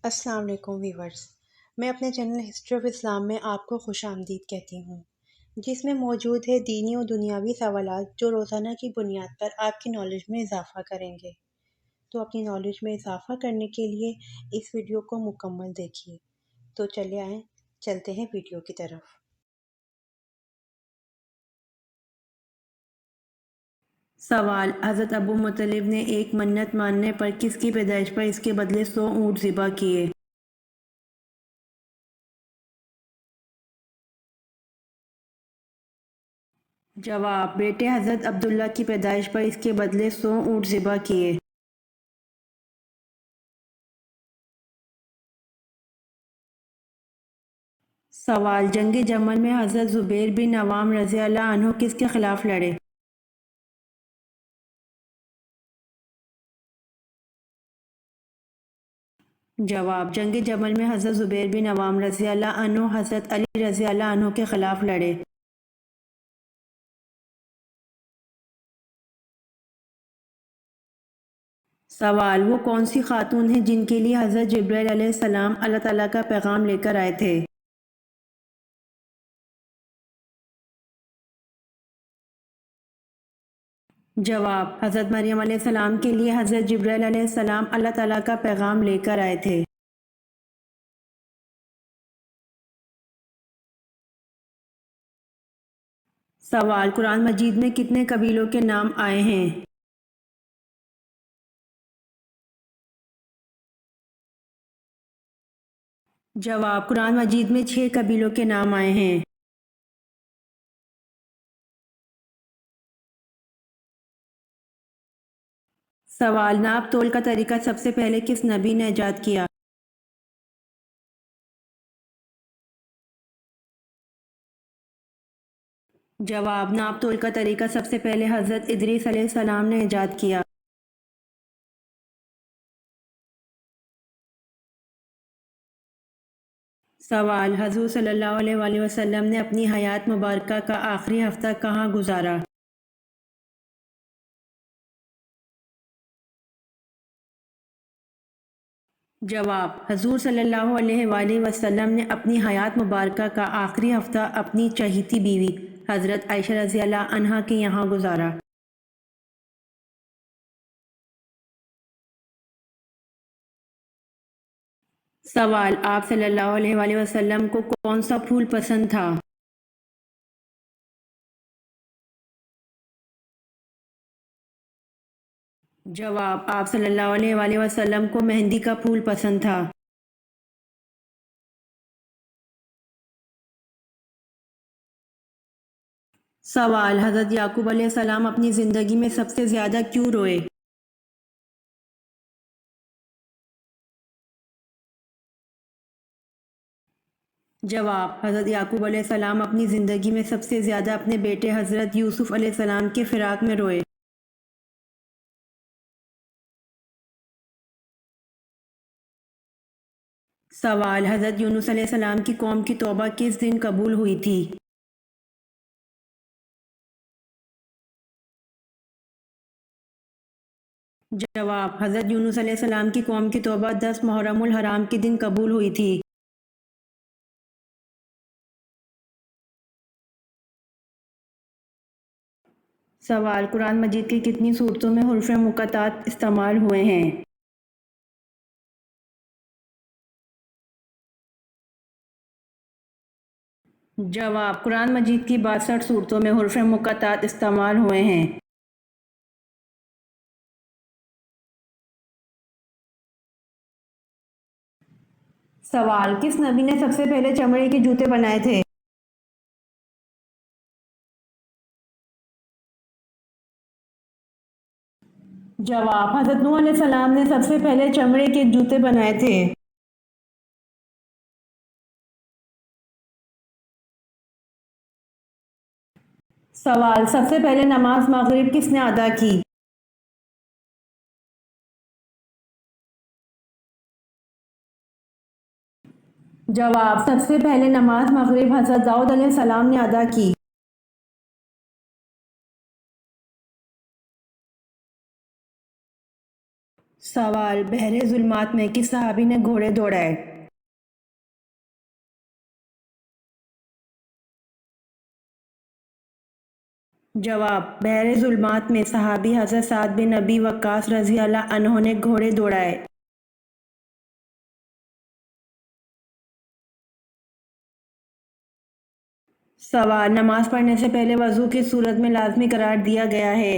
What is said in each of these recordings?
السلام علیکم ویورز، میں اپنے چینل ہسٹری آف اسلام میں آپ کو خوش آمدید کہتی ہوں، جس میں موجود ہے دینی و دنیاوی سوالات جو روزانہ کی بنیاد پر آپ کی نالج میں اضافہ کریں گے۔ تو اپنی نالج میں اضافہ کرنے کے لیے اس ویڈیو کو مکمل دیکھیے۔ تو چلے آئیں، چلتے ہیں ویڈیو کی طرف۔ سوال: حضرت ابو مطلب نے ایک منت ماننے پر کس کی پیدائش پر اس کے بدلے 100 اونٹ ذبح کیے؟ جواب: بیٹے حضرت عبداللہ کی پیدائش پر اس کے بدلے 100 اونٹ ذبح کیے۔ سوال: جنگ جمل میں حضرت زبیر بن عوام رضی اللہ عنہ کس کے خلاف لڑے؟ جواب: جنگ جمل میں حضرت زبیر بن عوام رضی اللہ عنہ حضرت علی رضی اللہ عنہ کے خلاف لڑے۔ سوال: وہ کون سی خاتون ہیں جن کے لیے حضرت جبرائیل علیہ السلام اللہ تعالیٰ کا پیغام لے کر آئے تھے؟ جواب: حضرت مریم علیہ السلام کے لیے حضرت جبرائیل علیہ السلام اللہ تعالیٰ کا پیغام لے کر آئے تھے۔ سوال: قرآن مجید میں کتنے قبیلوں کے نام آئے ہیں؟ جواب: قرآن مجید میں 6 قبیلوں کے نام آئے ہیں۔ سوال: ناپ تول کا طریقہ سب سے پہلے کس نبی نے ایجاد کیا؟ جواب: ناپ تول کا طریقہ سب سے پہلے حضرت ادریس علیہ السلام نے ایجاد کیا۔ سوال: حضور صلی اللہ علیہ وآلہ وسلم نے اپنی حیات مبارکہ کا آخری ہفتہ کہاں گزارا؟ جواب: حضور صلی اللہ علیہ وآلہ وسلم نے اپنی حیات مبارکہ کا آخری ہفتہ اپنی چہیتی بیوی حضرت عائشہ رضی اللہ عنہا کے یہاں گزارا۔ سوال: آپ صلی اللہ علیہ وآلہ وسلم کو کون سا پھول پسند تھا؟ جواب: آپ صلی اللہ علیہ وآلہ وسلم کو مہندی کا پھول پسند تھا۔ سوال: حضرت یعقوب علیہ السلام اپنی زندگی میں سب سے زیادہ کیوں روئے؟ جواب: حضرت یعقوب علیہ السلام اپنی زندگی میں سب سے زیادہ اپنے بیٹے حضرت یوسف علیہ السلام کے فراق میں روئے۔ سوال: حضرت یونس علیہ السلام کی قوم کی توبہ کس دن قبول ہوئی تھی؟ جواب: حضرت یونس علیہ السلام کی قوم کی توبہ 10 محرم الحرام کے دن قبول ہوئی تھی۔ سوال: قرآن مجید کی کتنی صورتوں میں حروف مقطعات استعمال ہوئے ہیں؟ جواب: قرآن مجید کی 62 صورتوں میں حروف مقطعات استعمال ہوئے ہیں۔ سوال: کس نبی نے سب سے پہلے چمڑے کے جوتے بنائے تھے؟ جواب: حضرت نوح علیہ السلام نے سب سے پہلے چمڑے کے جوتے بنائے تھے۔ سوال: سب سے پہلے نماز مغرب کس نے ادا کی؟ جواب: سب سے پہلے نماز مغرب حضرت داؤد علیہ السلام نے ادا کی۔ سوال: بحر ظلمات میں کس صحابی نے گھوڑے دوڑائے؟ جواب: بحر ظلمات میں صحابی حضرت سعد بن ابی وقاص رضی اللہ عنہ نے گھوڑے دوڑائے۔ سوال: نماز پڑھنے سے پہلے وضو کس صورت میں لازمی قرار دیا گیا ہے؟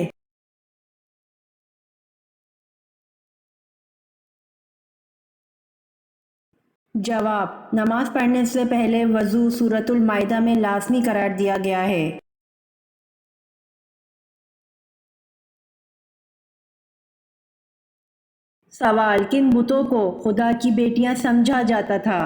جواب: نماز پڑھنے سے پہلے وضو سورۃ المائدہ میں لازمی قرار دیا گیا ہے۔ سوال: کن بتوں کو خدا کی بیٹیاں سمجھا جاتا تھا؟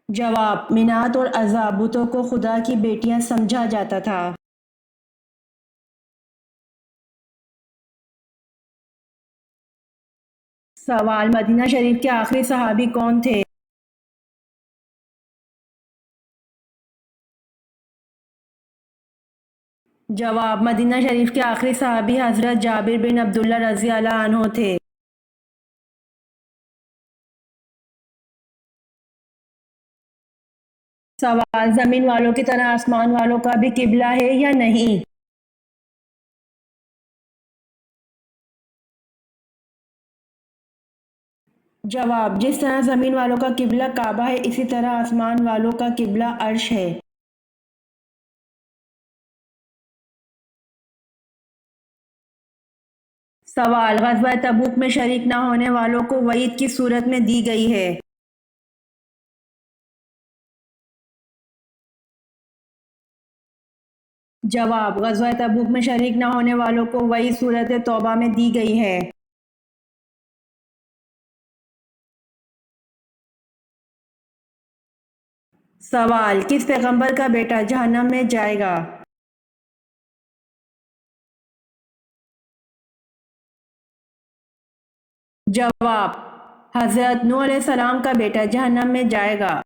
جواب: منات اور عزا بتوں کو خدا کی بیٹیاں سمجھا جاتا تھا۔ سوال: مدینہ شریف کے آخری صحابی کون تھے؟ جواب: مدینہ شریف کے آخری صحابی حضرت جابر بن عبداللہ رضی اللہ عنہ تھے۔ سوال: زمین والوں کی طرح آسمان والوں کا بھی قبلہ ہے یا نہیں؟ جواب: جس طرح زمین والوں کا قبلہ کعبہ ہے اسی طرح آسمان والوں کا قبلہ عرش ہے۔ سوال: غزوہ تبوک میں شریک نہ ہونے والوں کو وعید کس صورت میں دی گئی ہے؟ جواب: غزوہ تبوک میں شریک نہ ہونے والوں کو وعید سورۃ توبہ میں دی گئی ہے۔ سوال: کس پیغمبر کا بیٹا جہنم میں جائے گا؟ جواب: حضرت نوح علیہ السلام کا بیٹا جہنم میں جائے گا۔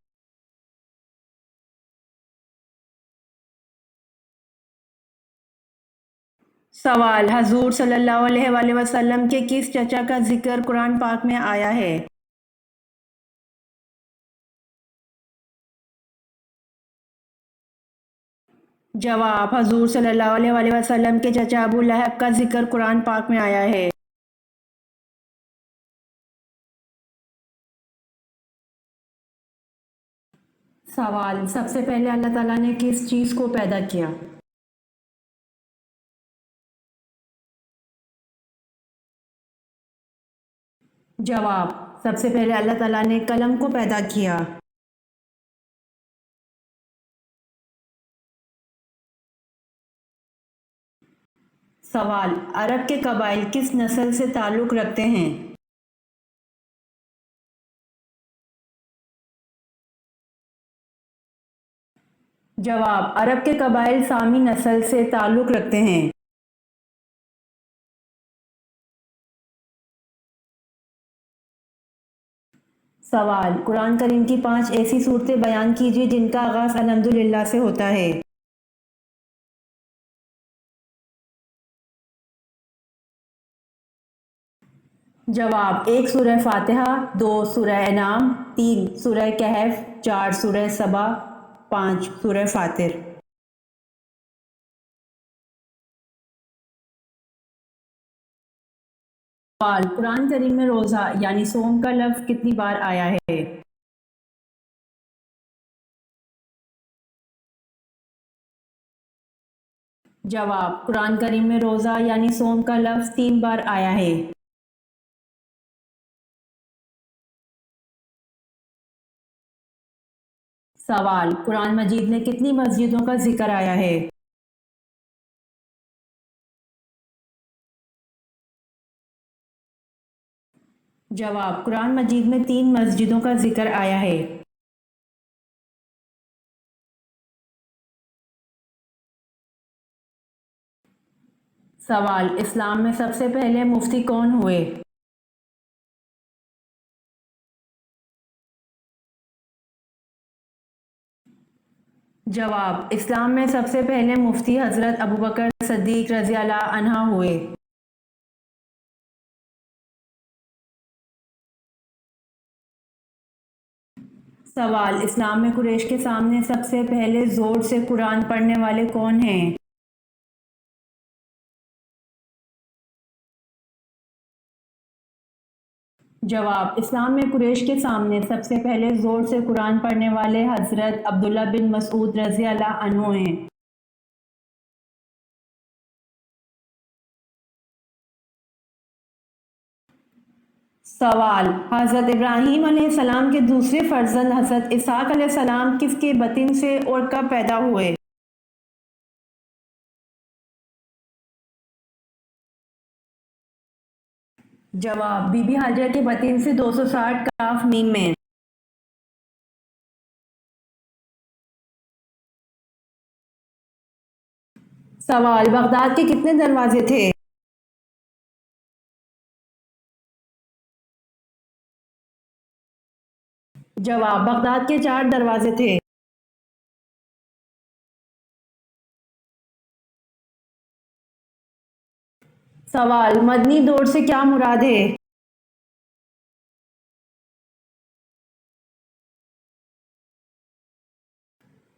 سوال: حضور صلی اللہ علیہ وآلہ وسلم کے کس چچا کا ذکر قرآن پاک میں آیا ہے؟ جواب: حضور صلی اللہ علیہ وآلہ وسلم کے چچا ابو لہب کا ذکر قرآن پاک میں آیا ہے۔ سوال: سب سے پہلے اللہ تعالیٰ نے کس چیز کو پیدا کیا؟ جواب: سب سے پہلے اللہ تعالیٰ نے قلم کو پیدا کیا۔ سوال: عرب کے قبائل کس نسل سے تعلق رکھتے ہیں؟ جواب: عرب کے قبائل سامی نسل سے تعلق رکھتے ہیں۔ سوال: قرآن کریم کی 5 ایسی صورتیں بیان کیجیے جن کا آغاز الحمدللہ سے ہوتا ہے۔ جواب: 1 سورہ فاتحہ، 2 سورہ انعام، 3 سورہ کہف، 4 سورہ سبا، 5 سورہ فاطر۔ سوال: قرآن کریم میں روزہ یعنی صوم کا لفظ کتنی بار آیا ہے؟ جواب: قرآن کریم میں روزہ یعنی صوم کا لفظ 3 بار آیا ہے۔ سوال: قرآن مجید میں کتنی مسجدوں کا ذکر آیا ہے؟ جواب: قرآن مجید میں 3 مسجدوں کا ذکر آیا ہے۔ سوال: اسلام میں سب سے پہلے مفتی کون ہوئے؟ جواب: اسلام میں سب سے پہلے مفتی حضرت ابوبکر صدیق رضی اللہ عنہ ہوئے۔ سوال: اسلام میں قریش کے سامنے سب سے پہلے زور سے قرآن پڑھنے والے کون ہیں؟ جواب: اسلام میں قریش کے سامنے سب سے پہلے زور سے قرآن پڑھنے والے حضرت عبداللہ بن مسعود رضی اللہ عنہ ہیں۔ سوال: حضرت ابراہیم علیہ السلام کے دوسرے فرزند حضرت اسحاق علیہ السلام کس کے بطن سے اور کب پیدا ہوئے؟ جواب: بی بی ہاجرہ کے بطن سے 260 کاف میم میں۔ سوال: بغداد کے کتنے دروازے تھے؟ جواب: بغداد کے 4 دروازے تھے۔ سوال: مدنی دور سے کیا مراد ہے؟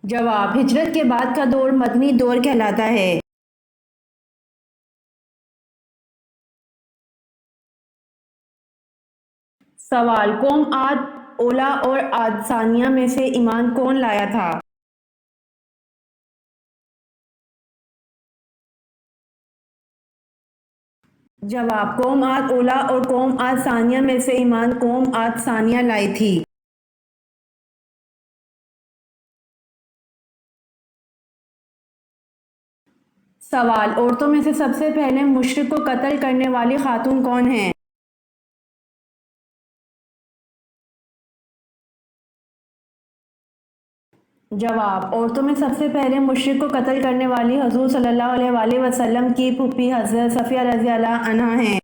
جواب: ہجرت کے بعد کا دور مدنی دور کہلاتا ہے۔ سوال: قوم عاد اولا اور عاد ثانیہ میں سے ایمان کون لایا تھا؟ جواب: قوم عاد اولا اور قوم عاد ثانیہ میں سے ایمان قوم عاد ثانیہ لائی تھی۔ سوال: عورتوں میں سے سب سے پہلے مشرک کو قتل کرنے والی خاتون کون ہیں؟ جواب: عورتوں میں سب سے پہلے مشرک کو قتل کرنے والی حضور صلی اللہ علیہ وآلہ وسلم کی پھوپھی حضرت صفیہ رضی اللہ عنہا ہیں۔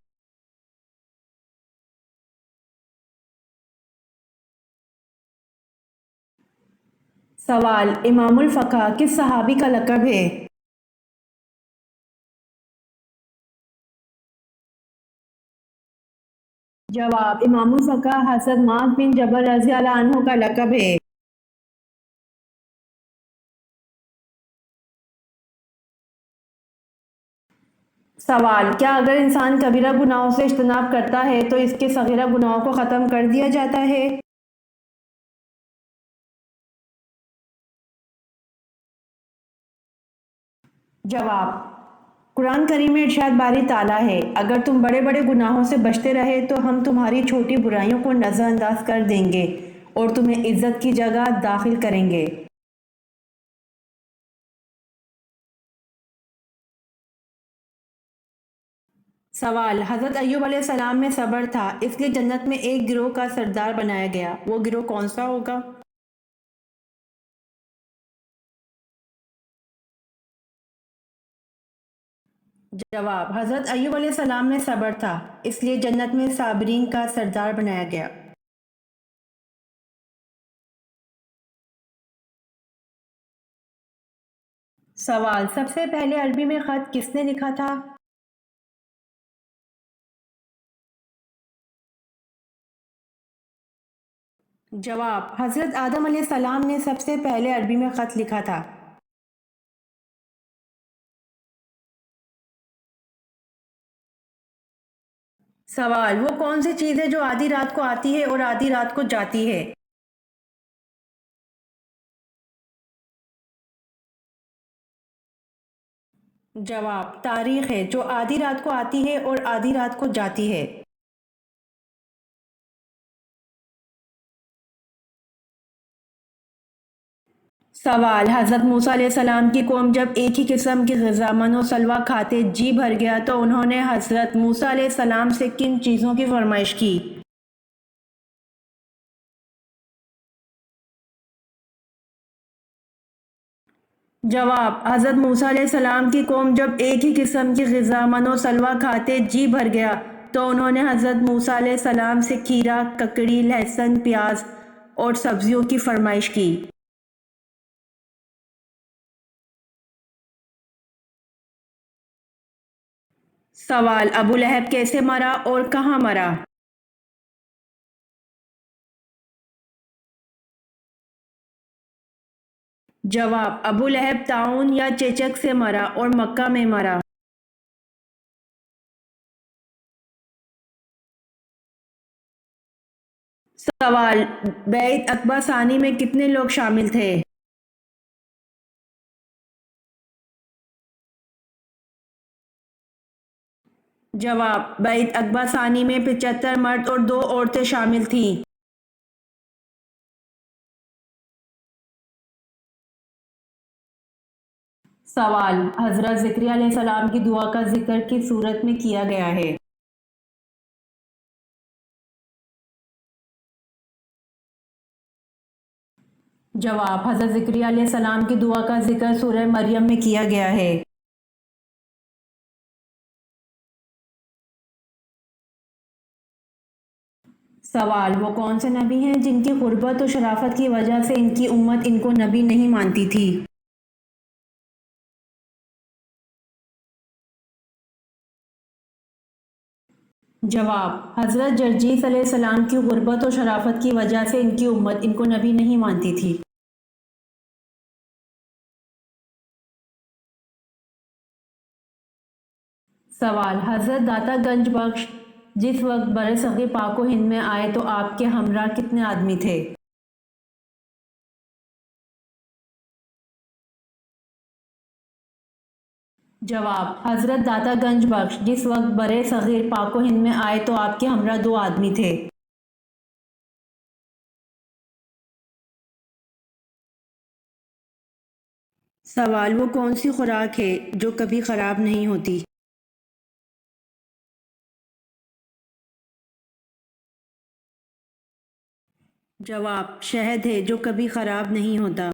سوال: امام الفقہ کس صحابی کا لقب ہے؟ جواب: امام الفقہ حضرت معاذ بن جبل رضی اللہ عنہ کا لقب ہے۔ سوال: کیا اگر انسان کبیرہ گناہوں سے اجتناب کرتا ہے تو اس کے صغیرہ گناہوں کو ختم کر دیا جاتا ہے؟ جواب: قرآن کریم میں ارشاد باری تعالیٰ ہے، اگر تم بڑے بڑے گناہوں سے بچتے رہے تو ہم تمہاری چھوٹی برائیوں کو نظر انداز کر دیں گے اور تمہیں عزت کی جگہ داخل کریں گے۔ سوال: حضرت ایوب علیہ السلام میں صبر تھا، اس لیے جنت میں ایک گروہ کا سردار بنایا گیا، وہ گروہ کون سا ہوگا؟ جواب: حضرت ایوب علیہ السلام میں صبر تھا، اس لیے جنت میں صابرین کا سردار بنایا گیا۔ سوال: سب سے پہلے عربی میں خط کس نے لکھا تھا؟ جواب: حضرت آدم علیہ السلام نے سب سے پہلے عربی میں خط لکھا تھا۔ سوال: وہ کون سی چیز ہے جو آدھی رات کو آتی ہے اور آدھی رات کو جاتی ہے؟ جواب: تاریخ ہے، جو آدھی رات کو آتی ہے اور آدھی رات کو جاتی ہے۔ سوال: حضرت موسیٰ علیہ السلام کی قوم جب ایک ہی قسم کی غذا من و سلویٰ کھاتے جی بھر گیا تو انہوں نے حضرت موسیٰ علیہ السلام سے کن چیزوں کی فرمائش کی؟ جواب: حضرت موسیٰ علیہ السلام کی قوم جب ایک ہی قسم کی غذا من و سلویٰ کھاتے جی بھر گیا تو انہوں نے حضرت موسیٰ علیہ السلام سے کھیرا، ککڑی، لہسن، پیاز اور سبزیوں کی فرمائش کی۔ سوال: ابو لہب کیسے مرا اور کہاں مرا؟ جواب: ابو لہب طاعون یا چیچک سے مرا اور مکہ میں مرا۔ سوال: بیعت عقبہ ثانی میں کتنے لوگ شامل تھے؟ جواب: بیعت عقبہ ثانی میں 75 مرد اور 2 عورتیں شامل تھیں۔ سوال: حضرت زکریا علیہ السلام کی دعا کا ذکر کس صورت میں کیا گیا ہے؟ جواب: حضرت زکریا علیہ السلام کی دعا کا ذکر سورہ مریم میں کیا گیا ہے۔ سوال: وہ کون سے نبی ہیں جن کی غربت و شرافت کی وجہ سے ان کی امت ان کو نبی نہیں مانتی تھی؟ جواب: حضرت جرجیس علیہ السلام کی غربت و شرافت کی وجہ سے ان کی امت ان کو نبی نہیں مانتی تھی۔ سوال: حضرت داتا گنج بخش جس وقت برصغیر پاک و ہند میں آئے تو آپ کے ہمراہ کتنے آدمی تھے؟ جواب: حضرت داتا گنج بخش جس وقت برصغیر پاک و ہند میں آئے تو آپ کے ہمراہ 2 آدمی تھے۔ سوال: وہ کون سی خوراک ہے جو کبھی خراب نہیں ہوتی؟ جواب: شہد ہے جو کبھی خراب نہیں ہوتا۔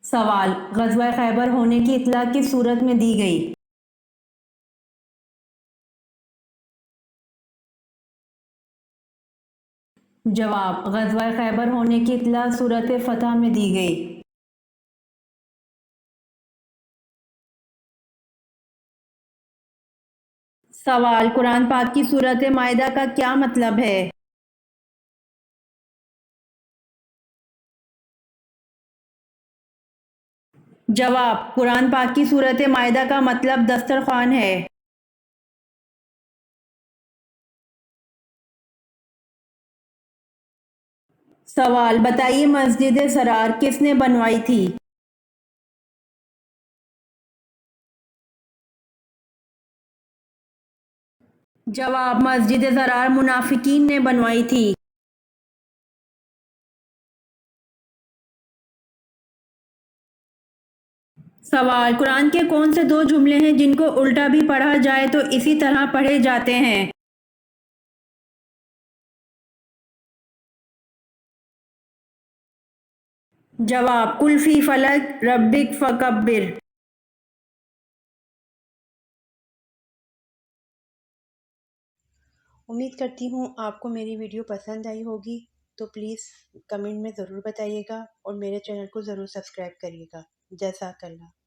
سوال: غزوہ خیبر ہونے کی اطلاع کس صورت میں دی گئی؟ جواب: غزوہ خیبر ہونے کی اطلاع سورۃ فتح میں دی گئی۔ سوال: قرآن پاک کی سورۃ مائدہ کا کیا مطلب ہے؟ جواب: قرآن پاک کی سورۃ مائدہ کا مطلب دسترخوان ہے۔ سوال: بتائیے مسجد ضرار کس نے بنوائی تھی؟ جواب: مسجد ضرار منافقین نے بنوائی تھی۔ سوال: قرآن کے کون سے 2 جملے ہیں جن کو الٹا بھی پڑھا جائے تو اسی طرح پڑھے جاتے ہیں؟ جواب: قل فی فلک ربک فکبر۔ امید کرتی ہوں آپ کو میری ویڈیو پسند آئی ہوگی، تو پلیز کمنٹ میں ضرور بتائیے گا اور میرے چینل کو ضرور سبسکرائب کریے گا۔ جزاک اللہ۔